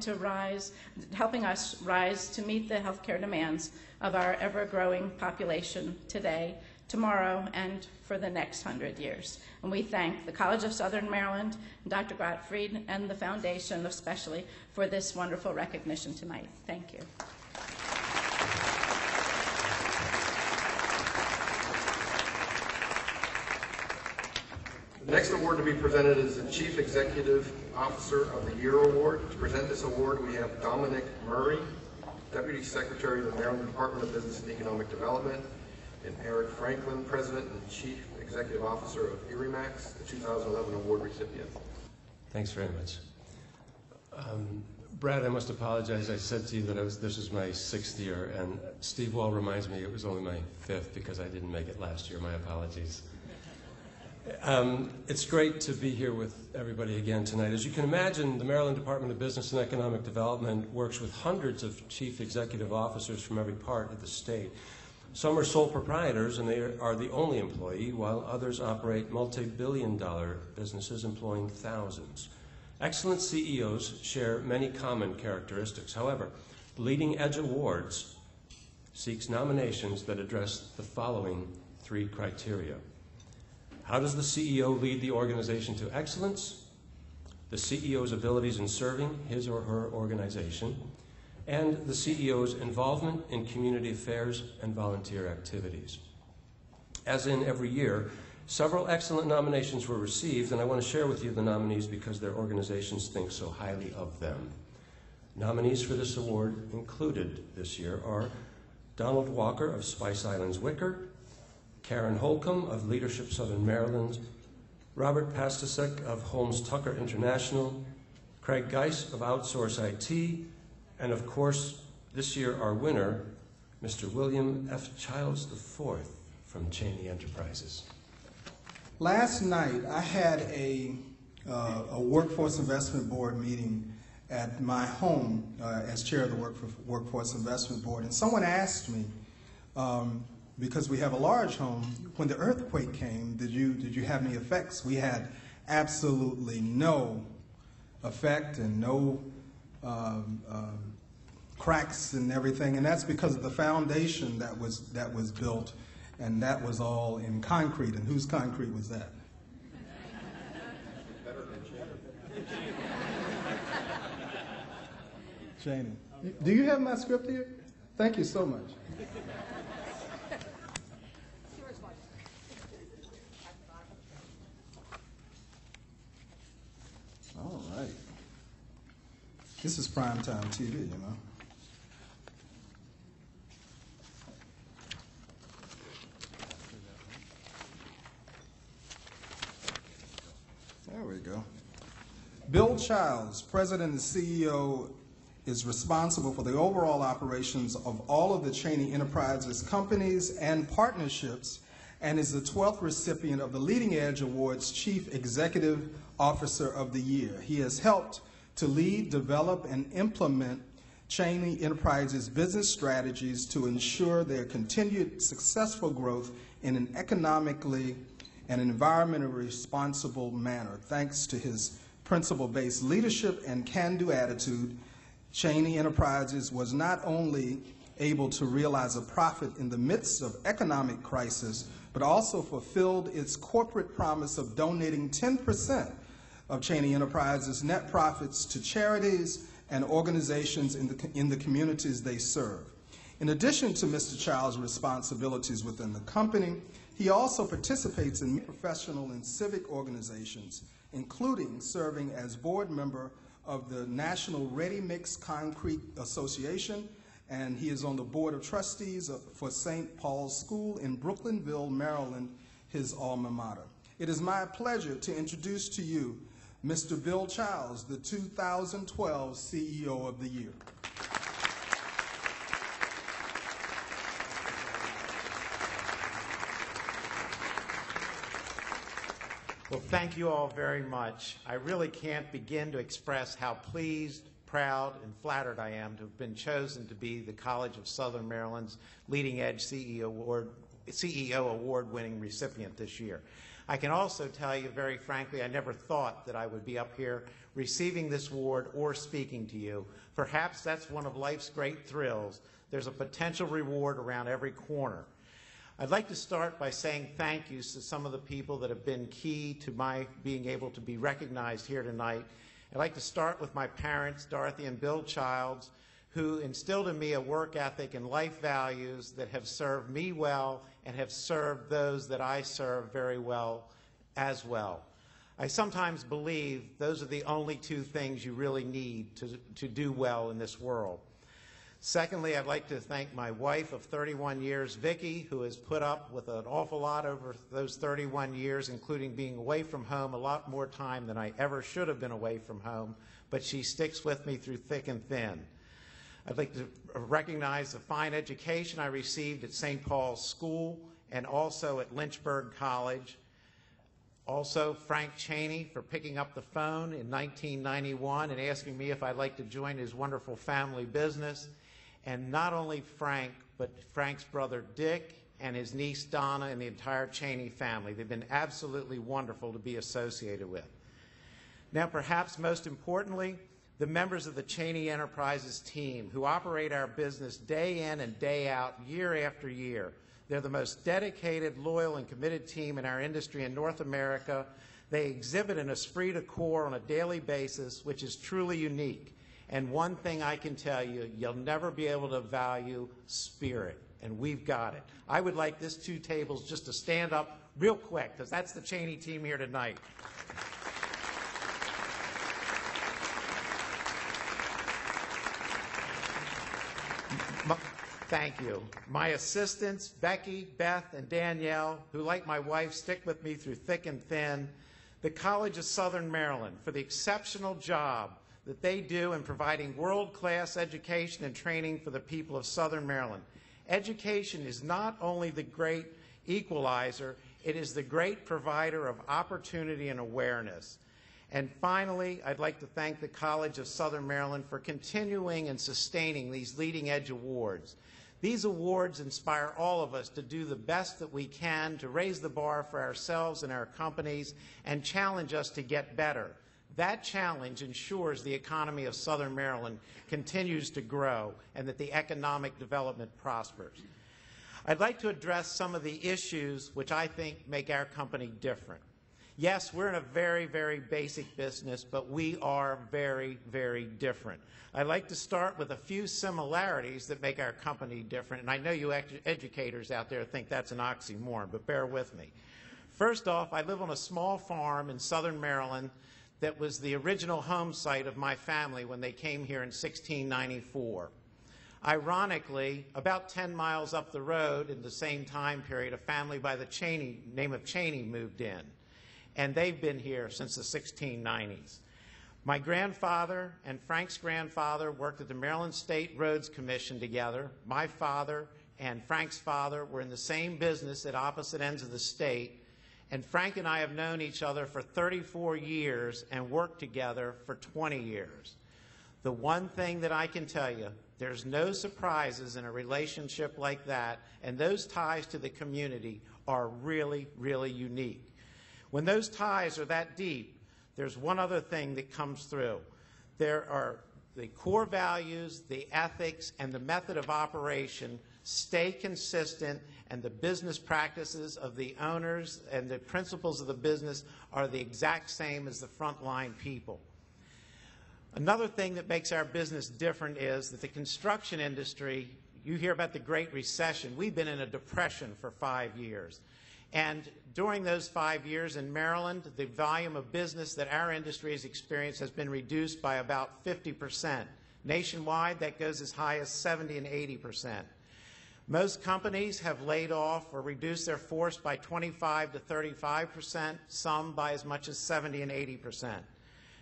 Speaker 13: us rise to meet the healthcare demands of our ever-growing population today, tomorrow, and for the next 100 years. And we thank the College of Southern Maryland, Dr. Gottfried, and the Foundation especially for this wonderful recognition tonight. Thank you.
Speaker 2: The next award to be presented is the Chief Executive Officer of the Year Award. To present this award, we have Dominic Murray, Deputy Secretary of the Maryland Department of Business and Economic Development, and Eric Franklin, President and Chief Executive Officer of ERIMAX, the 2011 award recipient.
Speaker 14: Thanks very much. Brad, I must apologize. I said to you that this was my 6th year, and Steve Wall reminds me it was only my 5th because I didn't make it last year. My apologies. It's great to be here with everybody again tonight. As you can imagine, the Maryland Department of Business and Economic Development works with hundreds of chief executive officers from every part of the state. Some are sole proprietors, and they are the only employee, while others operate multi-billion-dollar businesses employing thousands. Excellent CEOs share many common characteristics. However, Leading Edge Awards seeks nominations that address the following 3 criteria. How does the CEO lead the organization to excellence? The CEO's abilities in serving his or her organization, and the CEO's involvement in community affairs and volunteer activities. As in every year, several excellent nominations were received, and I want to share with you the nominees because their organizations think so highly of them. Nominees for this award included this year are Donald Walker of Spice Islands Wicker, Karen Holcomb of Leadership Southern Maryland, Robert Pastasek of Holmes Tucker International, Craig Geis of Outsource IT, and of course, this year our winner, Mr. William F. Childs IV from Cheney Enterprises.
Speaker 15: Last night, I had a Workforce Investment Board meeting at my home as chair of the Workforce Investment Board, and someone asked me, because we have a large home, when the earthquake came, did you have any effects? We had absolutely no effect and no cracks and everything, and that's because of the foundation that was built, and that was all in concrete. And whose concrete was that? Shannon, do you have my script here? Thank you so much. All right. This is primetime TV, you know. There we go. Bill Childs, President and CEO, is responsible for the overall operations of all of the Cheney Enterprises companies and partnerships, and is the 12th recipient of the Leading Edge Awards Chief Executive Officer of the Year. He has helped to lead, develop, and implement Cheney Enterprises business strategies to ensure their continued successful growth in an economically and environmentally responsible manner. Thanks to his principle-based leadership and can-do attitude, Cheney Enterprises was not only able to realize a profit in the midst of economic crisis, but also fulfilled its corporate promise of donating 10% of Cheney Enterprises' net profits to charities and organizations in the communities they serve. In addition to Mr. Child's responsibilities within the company, he also participates in professional and civic organizations, including serving as board member of the National Ready Mix Concrete Association, and he is on the board of trustees for St. Paul's School in Brooklynville, Maryland, his alma mater. It is my pleasure to introduce to you Mr. Bill Childs, the 2012 CEO of the Year.
Speaker 16: Well, thank you all very much. I really can't begin to express how pleased, proud, and flattered I am to have been chosen to be the College of Southern Maryland's Leading Edge CEO Award-winning recipient this year. I can also tell you very frankly, I never thought that I would be up here receiving this award or speaking to you. Perhaps that's one of life's great thrills. There's a potential reward around every corner. I'd like to start by saying thank yous to some of the people that have been key to my being able to be recognized here tonight. I'd like to start with my parents, Dorothy and Bill Childs, who instilled in me a work ethic and life values that have served me well and have served those that I serve very well as well. I sometimes believe those are the only two things you really need to do well in this world. Secondly, I'd like to thank my wife of 31 years, Vicki, who has put up with an awful lot over those 31 years, including being away from home a lot more time than I ever should have been away from home, but she sticks with me through thick and thin. I'd like to recognize the fine education I received at St. Paul's School and also at Lynchburg College. Also, Frank Cheney for picking up the phone in 1991 and asking me if I'd like to join his wonderful family business. And not only Frank, but Frank's brother Dick and his niece Donna and the entire Cheney family. They've been absolutely wonderful to be associated with. Now, perhaps most importantly, the members of the Cheney Enterprises team who operate our business day in and day out, year after year. They're the most dedicated, loyal, and committed team in our industry in North America. They exhibit an esprit de corps on a daily basis, which is truly unique. And one thing I can tell you, you'll never be able to value spirit, and we've got it. I would like this two tables just to stand up real quick, because that's the Cheney team here tonight. Thank you. My assistants, Becky, Beth, and Danielle, who, like my wife, stick with me through thick and thin. The College of Southern Maryland for the exceptional job that they do in providing world-class education and training for the people of Southern Maryland. Education is not only the great equalizer, it is the great provider of opportunity and awareness. And finally, I'd like to thank the College of Southern Maryland for continuing and sustaining these leading edge awards. These awards inspire all of us to do the best that we can to raise the bar for ourselves and our companies and challenge us to get better. That challenge ensures the economy of Southern Maryland continues to grow and that the economic development prospers. I'd like to address some of the issues which I think make our company different. Yes, we're in a very, very basic business, but we are very, very different. I'd like to start with a few similarities that make our company different, and I know you educators out there think that's an oxymoron, but bear with me. First off, I live on a small farm in Southern Maryland that was the original home site of my family when they came here in 1694. Ironically, about 10 miles up the road in the same time period, a family by the name of Cheney moved in, and they've been here since the 1690s. My grandfather and Frank's grandfather worked at the Maryland State Roads Commission together. My father and Frank's father were in the same business at opposite ends of the state, and Frank and I have known each other for 34 years and worked together for 20 years. The one thing that I can tell you, there's no surprises in a relationship like that, and those ties to the community are really, really unique. When those ties are that deep, there's one other thing that comes through. There are the core values, the ethics, and the method of operation stay consistent, and the business practices of the owners and the principles of the business are the exact same as the frontline people. Another thing that makes our business different is that the construction industry, you hear about the Great Recession. We've been in a depression for 5 years. And during those 5 years in Maryland, the volume of business that our industry has experienced has been reduced by about 50%. Nationwide, that goes as high as 70 and 80%. Most companies have laid off or reduced their force by 25 to 35%, some by as much as 70 and 80%.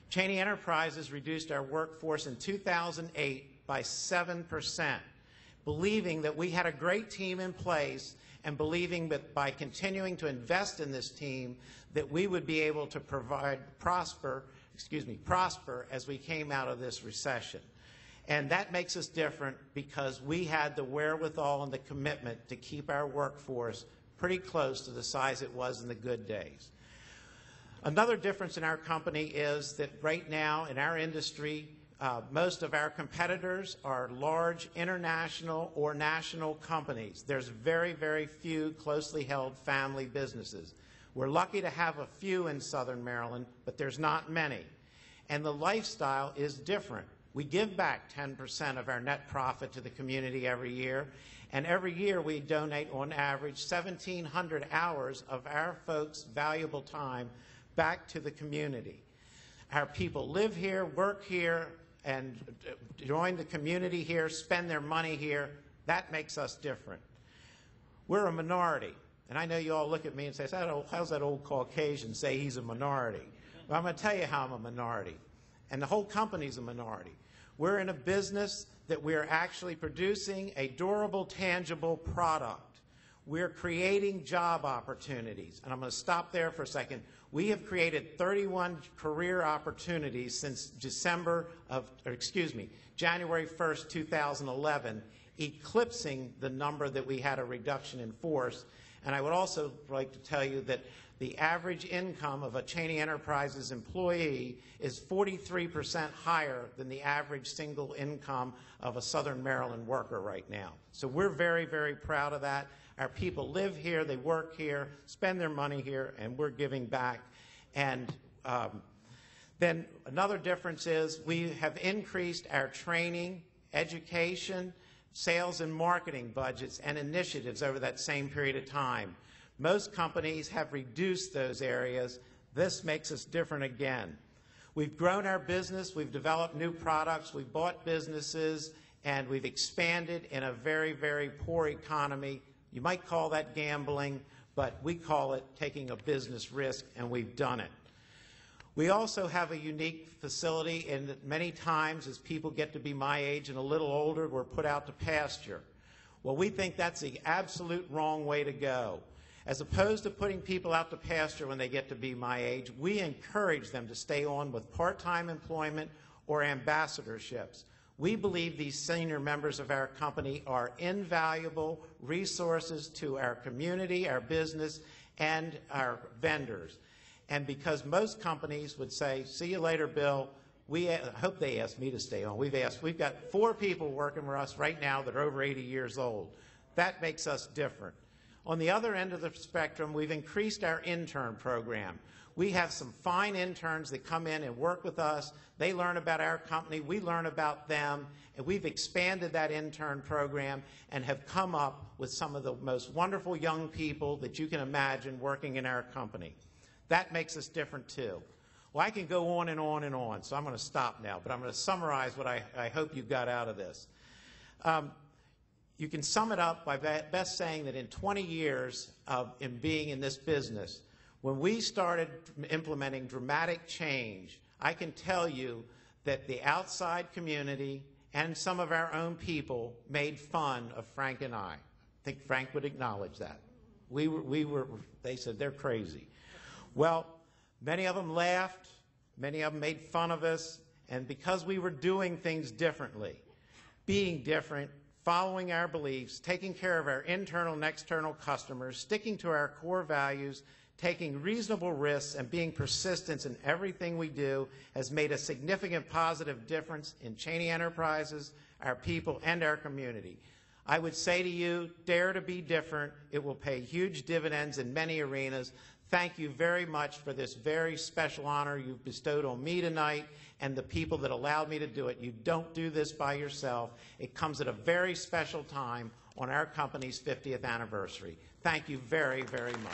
Speaker 16: Cheney Enterprises reduced our workforce in 2008 by 7%, believing that we had a great team in place and believing that by continuing to invest in this team that we would be able to prosper as we came out of this recession. And that makes us different because we had the wherewithal and the commitment to keep our workforce pretty close to the size it was in the good days. Another difference in our company is that right now in our industry, most of our competitors are large international or national companies. There's very, very few closely held family businesses. We're lucky to have a few in Southern Maryland, but there's not many. And the lifestyle is different. We give back 10% of our net profit to the community every year, and every year we donate on average 1,700 hours of our folks' valuable time back to the community. Our people live here, work here, and join the community here, spend their money here. That makes us different. We're a minority. And I know you all look at me and say, how's that old Caucasian say he's a minority? Well, I'm going to tell you how I'm a minority. And the whole company's a minority. We're in a business that we're actually producing a durable, tangible product. We're creating job opportunities. And I'm going to stop there for a second. We have created 31 career opportunities since January 1st, 2011, eclipsing the number that we had a reduction in force. And I would also like to tell you that the average income of a Cheney Enterprises employee is 43% higher than the average single income of a Southern Maryland worker right now. So we're very, very proud of that. Our people live here, they work here, spend their money here, and we're giving back. And then another difference is we have increased our training, education, sales and marketing budgets and initiatives over that same period of time. Most companies have reduced those areas. This makes us different again. We've grown our business, we've developed new products, we've bought businesses, and we've expanded in a very, very poor economy. You might call that gambling, but we call it taking a business risk, and we've done it. We also have a unique facility in that many times as people get to be my age and a little older, we're put out to pasture. Well, we think that's the absolute wrong way to go. As opposed to putting people out to pasture when they get to be my age, we encourage them to stay on with part-time employment or ambassadorships. We believe these senior members of our company are invaluable resources to our community, our business, and our vendors. And because most companies would say, see you later, Bill, I hope they ask me to stay on. We've got 4 people working for us right now that are over 80 years old. That makes us different. On the other end of the spectrum, we've increased our intern program. We have some fine interns that come in and work with us. They learn about our company. We learn about them. And we've expanded that intern program and have come up with some of the most wonderful young people that you can imagine working in our company. That makes us different, too. Well, I can go on and on and on, so I'm going to stop now. But I'm going to summarize what I hope you got out of this. You can sum it up by best saying that in 20 years of being in this business, when we started implementing dramatic change, I can tell you that the outside community and some of our own people made fun of Frank and I. I think Frank would acknowledge that. They said, they're crazy. Well, many of them laughed, many of them made fun of us, and because we were doing things differently, being different, following our beliefs, taking care of our internal and external customers, sticking to our core values, taking reasonable risks, and being persistent in everything we do has made a significant positive difference in Cheney Enterprises, our people, and our community. I would say to you, dare to be different. It will pay huge dividends in many arenas. Thank you very much for this very special honor you've bestowed on me tonight and the people that allowed me to do it. You don't do this by yourself. It comes at a very special time on our company's 50th anniversary. Thank you very, very much.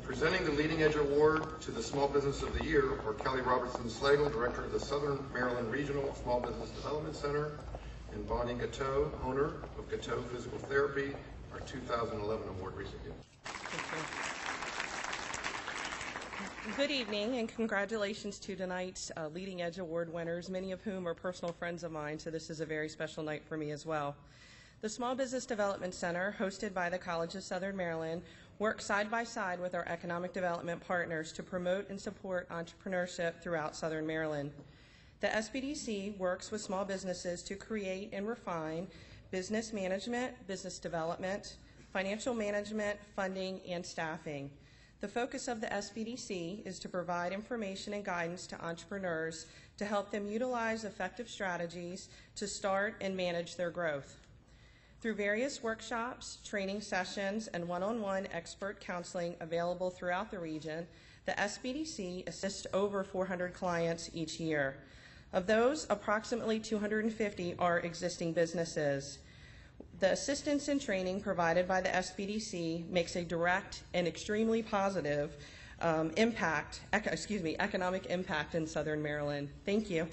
Speaker 2: Presenting the Leading Edge Award to the Small Business of the Year are Kelly Robertson-Slagle, Director of the Southern Maryland Regional Small Business Development Center, and Bonnie Gatteau, owner of Gatteau Physical Therapy, our 2011 award recipient.
Speaker 17: Good evening, and congratulations to tonight's Leading Edge Award winners, many of whom are personal friends of mine, so this is a very special night for me as well. The Small Business Development Center, hosted by the College of Southern Maryland, works side by side with our economic development partners to promote and support entrepreneurship throughout Southern Maryland. The SBDC works with small businesses to create and refine business management, business development, financial management, funding, and staffing. The focus of the SBDC is to provide information and guidance to entrepreneurs to help them utilize effective strategies to start and manage their growth. Through various workshops, training sessions, and one-on-one expert counseling available throughout the region, the SBDC assists over 400 clients each year. Of those, approximately 250 are existing businesses. The assistance and training provided by the SBDC makes a direct and extremely positive economic impact in Southern Maryland. Thank you.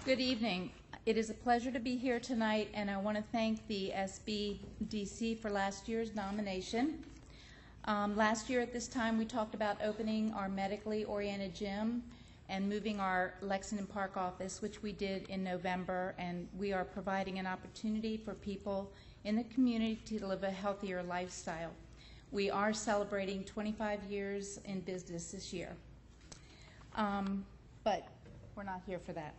Speaker 13: Good evening. It is a pleasure to be here tonight, and I want to thank the SBDC for last year's nomination. Last year at this time, we talked about opening our medically oriented gym and moving our Lexington Park office, which we did in November, and we are providing an opportunity for people in the community to live a healthier lifestyle. We are celebrating 25 years in business this year, but we're not here for that.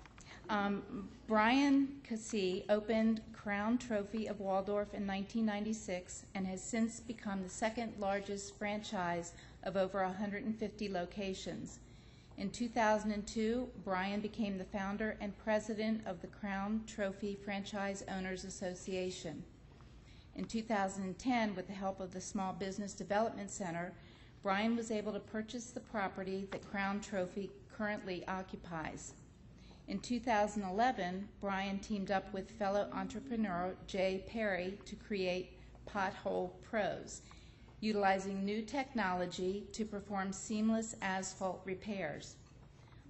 Speaker 13: Brian Cassee opened Crown Trophy of Waldorf in 1996 and has since become the second largest franchise of over 150 locations. In 2002, Brian became the founder and president of the Crown Trophy Franchise Owners Association. In 2010, with the help of the Small Business Development Center, Brian was able to purchase the property that Crown Trophy currently occupies. In 2011, Brian teamed up with fellow entrepreneur Jay Perry to create Pothole Pros, utilizing new technology to perform seamless asphalt repairs.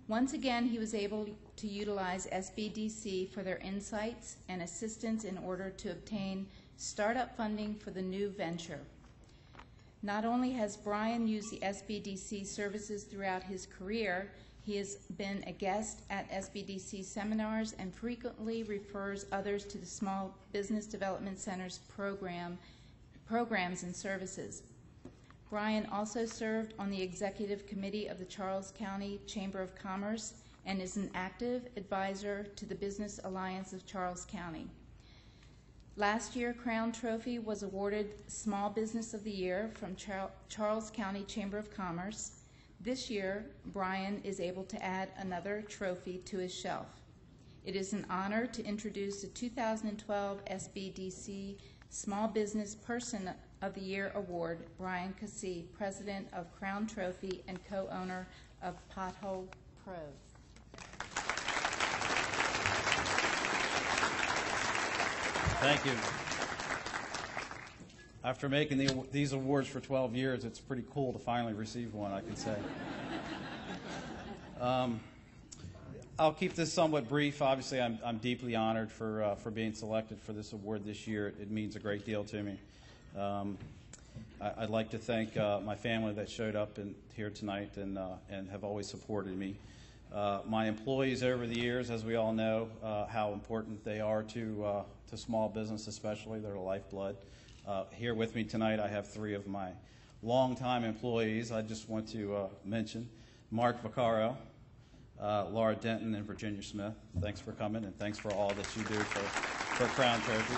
Speaker 13: Once again, he was able to utilize SBDC for their insights and assistance in order to obtain startup funding for the new venture. Not only has Brian used the SBDC services throughout his career, he has been a guest at SBDC seminars and frequently refers others to the Small Business Development Center's programs and services. Brian also served on the executive committee of the Charles County Chamber of Commerce and is an active advisor to the Business Alliance of Charles County. Last year, Crown Trophy was awarded Small Business of the Year from Charles County Chamber of Commerce. This year, Brian is able to add another trophy to his shelf. It is an honor to introduce the 2012 SBDC Small Business Person of the Year Award, Brian Cassee, President of Crown Trophy and co-owner of Pothole Pros.
Speaker 3: Thank you. After making these awards for 12 years, it's pretty cool to finally receive one, I can say. I'll keep this somewhat brief. Obviously, I'm deeply honored for being selected for this award this year. It means a great deal to me. I'd like to thank my family that showed up here tonight and have always supported me. My employees over the years, as we all know, how important they are to small business especially. They're the lifeblood. Here with me tonight, I have three of my longtime employees. I just want to mention Mark Vaccaro, Laura Denton, and Virginia Smith. Thanks for coming, and thanks for all that you do for Crown Trophy.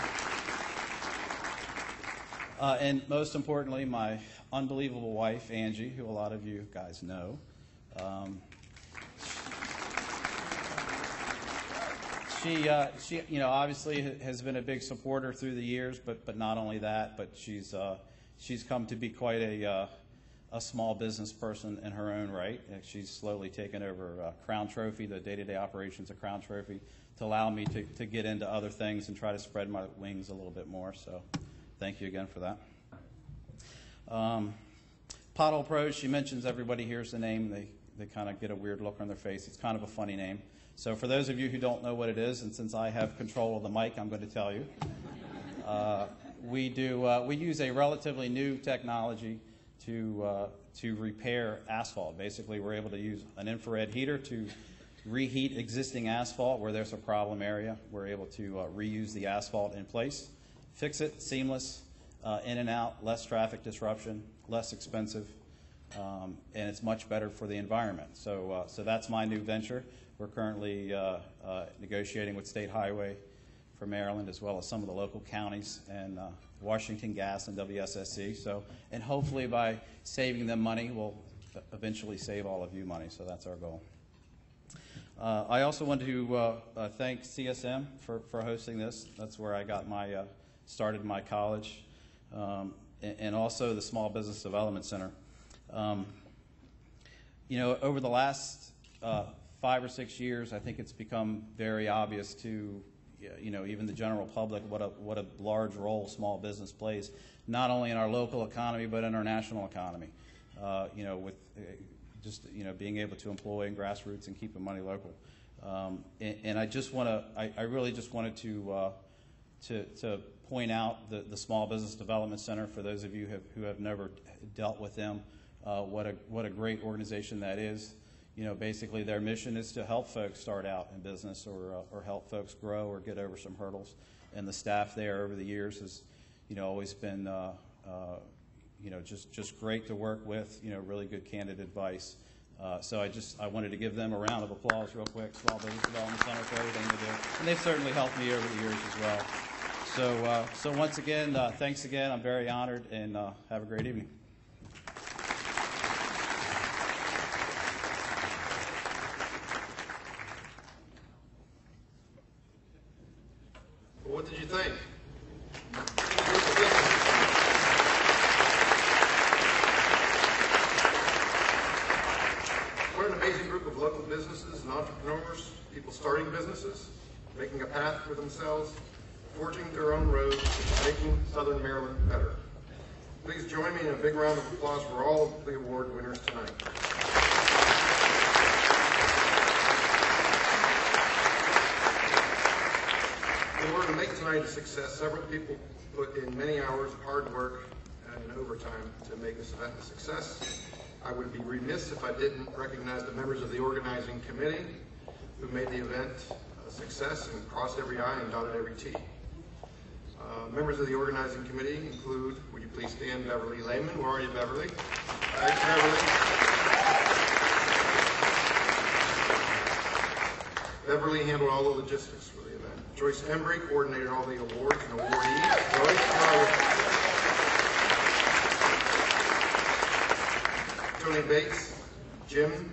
Speaker 3: And most importantly, my unbelievable wife, Angie, who a lot of you guys know. She obviously has been a big supporter through the years, but not only that, but she's come to be quite a small business person in her own right. She's slowly taken over Crown Trophy, the day-to-day operations of Crown Trophy, to allow me to get into other things and try to spread my wings a little bit more. So thank you again for that. Pothole Pros, she mentions everybody hears the name. They kind of get a weird look on their face. It's kind of a funny name. So for those of you who don't know what it is, and since I have control of the mic, I'm going to tell you. We use a relatively new technology to repair asphalt. Basically, we're able to use an infrared heater to reheat existing asphalt where there's a problem area. We're able to reuse the asphalt in place, fix it, seamless, in and out, less traffic disruption, less expensive, and it's much better for the environment. So that's my new venture. We're currently negotiating with State Highway for Maryland, as well as some of the local counties and Washington Gas and WSSC. So, and hopefully by saving them money, we'll eventually save all of you money. So that's our goal. I also want to thank CSM for hosting this. That's where I got my started my college, and also the Small Business Development Center. Over the last 5 or 6 years, I think it's become very obvious to even the general public what a large role small business plays, not only in our local economy but in our national economy. With just being able to employ in grassroots and keeping money local. And I really just wanted to point out the Small Business Development Center for those of you who have never dealt with them. What a great organization that is. Basically their mission is to help folks start out in business or help folks grow or get over some hurdles. And the staff there over the years has, always been, just great to work with, really good candid advice. So I wanted to give them a round of applause real quick, Small Business Development Center, for everything they do. And they've certainly helped me over the years as well. So once again, thanks again. I'm very honored, and have a great evening.
Speaker 2: Well, what did you think? What an amazing group of local businesses and entrepreneurs, people starting businesses, making a path for themselves, forging their own road, making Southern Maryland better. Please join me in a big round of applause for all of the award winners tonight. In order to make tonight a success, several people put in many hours of hard work and overtime to make this event a success. I would be remiss if I didn't recognize the members of the organizing committee who made the event a success and crossed every I and dotted every T. Members of the organizing committee include, would you please stand, Beverly Lehman. Where are you, Beverly? Thanks, Beverly. Beverly handled all the logistics for the event. Joyce Embry coordinated all the awards and awardees. Joyce, Tony Bates, Jim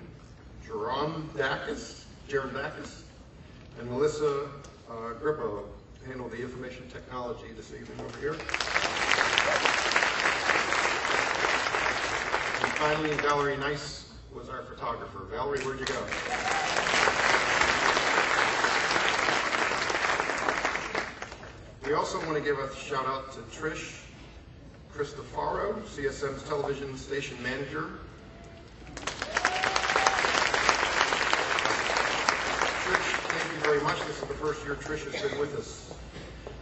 Speaker 2: Gerondakis, and Melissa Grippo handled the information technology this evening over here. And finally, Valerie Nice was our photographer. Valerie, where'd you go? We also want to give a shout out to Trish Cristofaro, CSM's television station manager. Very much. This is the first year Trish has been with us.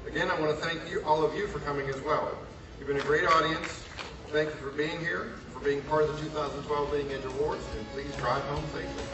Speaker 2: Again, I want to thank you, all of you, for coming as well. You've been a great audience. Thank you for being here, for being part of the 2012 Leading Edge Awards, and please drive home safely.